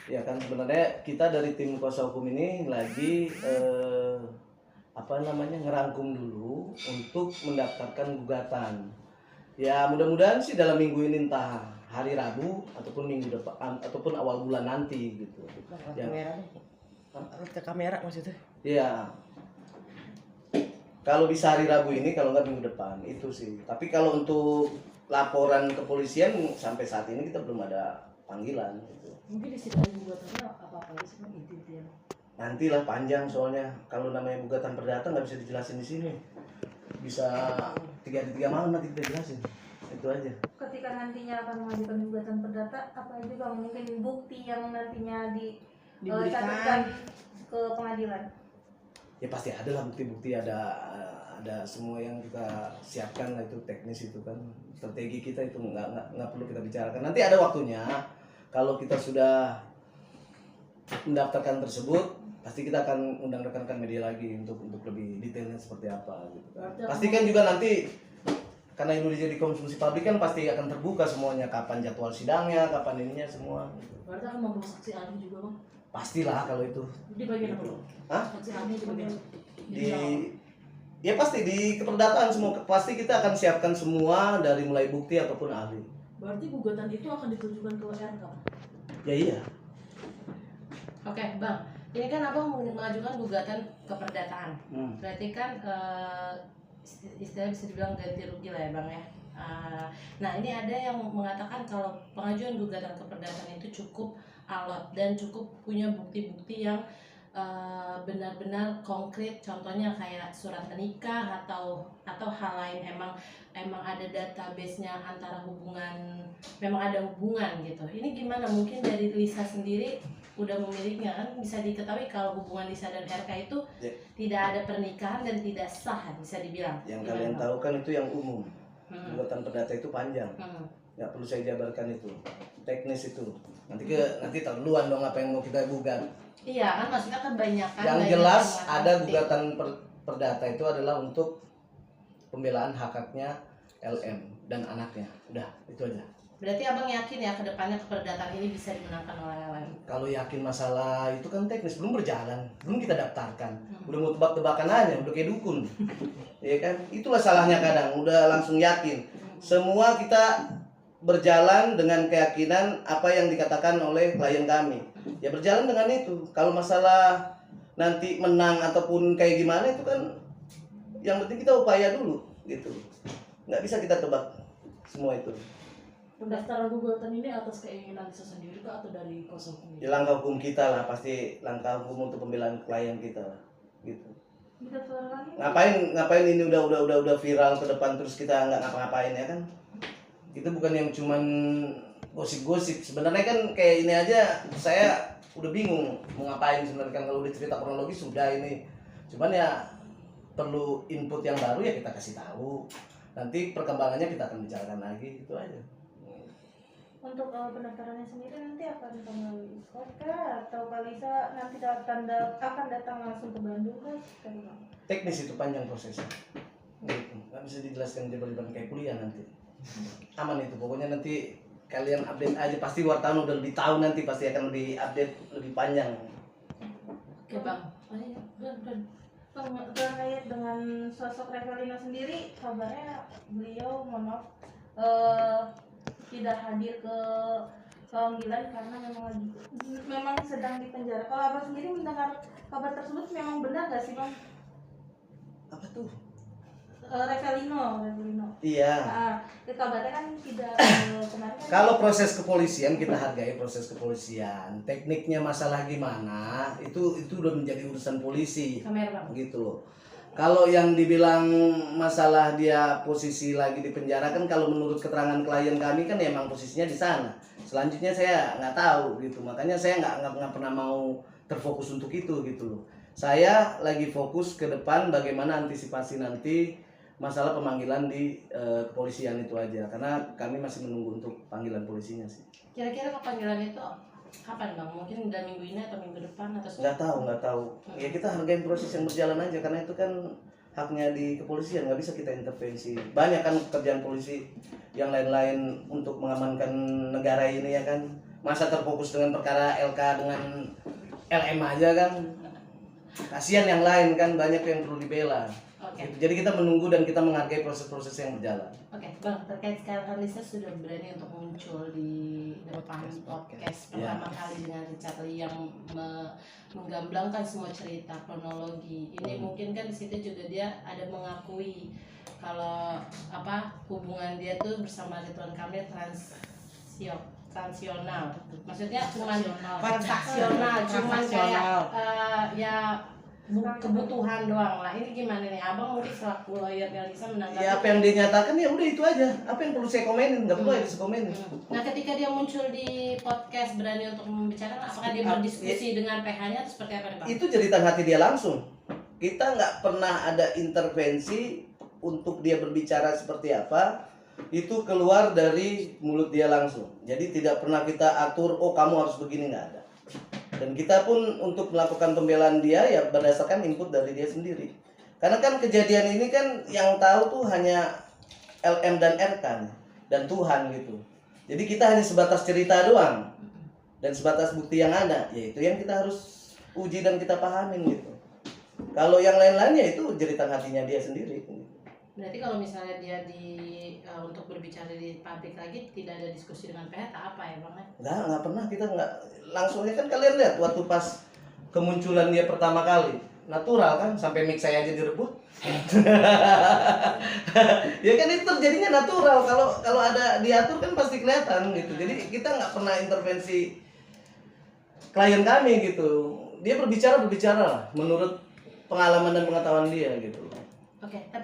Ya kan sebenarnya kita dari tim kuasa hukum ini lagi ngerangkum dulu untuk mendaftarkan gugatan. Ya mudah-mudahan sih dalam minggu ini, entah hari Rabu ataupun minggu depan ataupun awal bulan nanti gitu. Yang ke kamera maksudnya. Ya, kalau bisa hari Rabu ini, kalau nggak minggu depan itu sih. Tapi kalau untuk laporan kepolisian sampai saat ini kita belum ada panggilan gitu. Mungkin di situ gugatannya apa sih Bang, intinya? Nantilah, panjang soalnya. Kalau namanya gugatan perdata nggak bisa dijelasin di sini. Bisa 3 malam nanti kita jelasin. Itu aja. Ketika nantinya akan mengajukan gugatan perdata, apa aja Bang mungkin bukti yang nantinya dicatatkan ke pengadilan? Ya pasti ada lah bukti-bukti, ada semua yang kita siapkan lah, itu teknis itu kan, strategi kita itu nggak perlu kita bicarakan. Nanti ada waktunya kalau kita sudah mendaftarkan tersebut, pasti kita akan undang rekan-rekan media lagi untuk lebih detailnya seperti apa gitu kan. Pasti kan juga nanti karena ini jadi konsumsi publik kan pasti akan terbuka semuanya, kapan jadwal sidangnya, kapan ininya semua gitu. Berarti akan membawa saksi ahli juga Bang? Pastilah kalau itu. Di bagian apa Bang? Hah? Saksi ahli di bagian Ya pasti di keperdataan semua, pasti kita akan siapkan semua dari mulai bukti ataupun ahli. Berarti gugatan itu akan ditujukan ke RK? Ya iya. Oke, Bang. Ini kan Abang mengajukan gugatan keperdataan. Berarti kan istilah bisa dibilang ganti rugi lah ya Bang ya. Nah ini ada yang mengatakan kalau pengajuan gugatan keperdataan itu cukup alot dan cukup punya bukti-bukti yang benar-benar konkret, contohnya kayak surat menikah atau hal lain, emang ada database-nya antara hubungan, memang ada hubungan gitu. Ini gimana, mungkin dari Lisa sendiri udah memilikinya kan, bisa diketahui kalau hubungan Lisa dan RK itu tidak ada pernikahan dan tidak sah bisa dibilang. Yang kalian tahu kan itu yang umum. Gugatan perdata itu panjang. Nggak perlu saya jabarkan itu. Teknis itu. Nanti terlaluan dong apa yang mau kita gugat. Iya kan, maksudnya kebanyakan. Yang jelas ada gugatan perdata itu adalah untuk pembelaan hak-haknya LM dan anaknya. Udah, itu aja. Berarti Abang yakin ya kedepannya keperdataan ini bisa dimenangkan oleh LM? Kalau yakin masalah itu kan teknis, belum berjalan, belum kita daftarkan. Udah mau tebak-tebakan aja, udah kayak dukun. Ya kan? Itulah salahnya kadang, udah langsung yakin. Semua kita berjalan dengan keyakinan apa yang dikatakan oleh klien kami. Ya berjalan dengan itu. Kalau masalah nanti menang ataupun kayak gimana itu kan yang penting kita upaya dulu gitu. Nggak bisa kita tebak semua itu. Pendaftaran gugatan ini atas keinginan Lisa sendiri kah atau dari kuasa hukum? Ya langkah hukum kita lah, pasti langkah hukum untuk pembelaan klien kita lah, gitu. Ngapain ini udah viral ke depan terus kita nggak ngapa-ngapain ya kan? Itu bukan yang cuman gosip-gosip. Sebenarnya kan kayak ini aja saya udah bingung mau ngapain sebenarnya kan, kalau udah cerita kronologis sudah ini. Cuman ya perlu input yang baru ya kita kasih tahu. Nanti perkembangannya kita akan bicarakan lagi, itu aja. Untuk pendaftarannya sendiri nanti akan melalui Discord kah atau Kak Lisa nanti akan datang langsung ke Bandung kah? Teknis itu panjang prosesnya. Gitu. Nggak bisa dijelaskan jabar-jabar kayak kuliah nanti. Aman itu, pokoknya nanti kalian update aja, pasti wartawan udah lebih tahu, nanti pasti akan lebih update lebih panjang. Oke Bang. Bang, terkait dengan sosok Revalina sendiri, kabarnya beliau mohon maaf tidak hadir ke panggilan karena memang sedang di penjara. Kalau Abang sendiri mendengar kabar tersebut memang benar nggak sih Bang? Apa tuh? Revalino. Iya. Kabarnya kan tidak kemarin kan. Kalau proses kepolisian kita hargai proses kepolisian. Tekniknya masalah gimana itu udah menjadi urusan polisi. Gitu loh. Kalau yang dibilang masalah dia posisi lagi di penjara kan, kalau menurut keterangan klien kami kan emang posisinya di sana. Selanjutnya saya nggak tahu gitu. Makanya saya nggak pernah mau terfokus untuk itu gitu loh. Saya lagi fokus ke depan bagaimana antisipasi nanti masalah pemanggilan di kepolisian itu aja, karena kami masih menunggu untuk panggilan polisinya sih. Kira-kira panggilan itu kapan Bang? Mungkin dalam minggu ini atau minggu depan atau nggak tahu. Ya kita hargain proses yang berjalan aja, karena itu kan haknya di kepolisian, nggak bisa kita intervensi. Banyak kan kerjaan polisi yang lain-lain untuk mengamankan negara ini ya kan, Masa terfokus dengan perkara LK dengan LM aja kan. Kasihan yang lain kan, banyak yang perlu dibela. Gitu. Jadi kita menunggu dan kita menghargai proses-proses yang berjalan. Oke, Bang, terkait sekarang Lisa sudah berani untuk muncul di depan podcast pertama kali dengan Richard Lee yang menggamblangkan semua cerita kronologi. Ini mungkin kan di situ juga dia ada mengakui kalau hubungan dia tuh bersama Ridwan Kamil transaksional. Maksudnya cuma transaksional, cuman kayak kebutuhan doang lah. Ini gimana nih Abang mungkin selaku lawyernya Lisa menanggapi? Ya apa yang dia nyatakan ya udah itu aja. Apa yang perlu saya komenin? Nggak perlu ya saya komenin. Nah ketika dia muncul di podcast berani untuk membicarakan, apakah dia berdiskusi dengan PH-nya atau seperti apa nih Bang? Itu jeritan hati dia langsung. Kita nggak pernah ada intervensi untuk dia berbicara seperti apa. Itu keluar dari mulut dia langsung. Jadi tidak pernah kita atur, oh kamu harus begini, nggak ada. Dan kita pun untuk melakukan pembelaan dia ya berdasarkan input dari dia sendiri. Karena kan kejadian ini kan yang tahu tuh hanya LM dan RK dan Tuhan gitu. Jadi kita hanya sebatas cerita doang dan sebatas bukti yang ada, yaitu yang kita harus uji dan kita pahamin gitu. Kalau yang lain-lainnya itu jeritan hatinya dia sendiri. Berarti kalau misalnya dia untuk berbicara di publik lagi tidak ada diskusi dengan PH, apa ya Bang? Nggak pernah, kita nggak langsungnya kan kalian lihat waktu pas kemunculan dia pertama kali natural kan, sampai mic saya aja direbut. Ya kan itu terjadinya natural, kalau ada diatur kan pasti kelihatan gitu. Jadi kita nggak pernah intervensi klien kami gitu. Dia berbicara lah menurut pengalaman dan pengetahuan dia gitu. Oke, tapi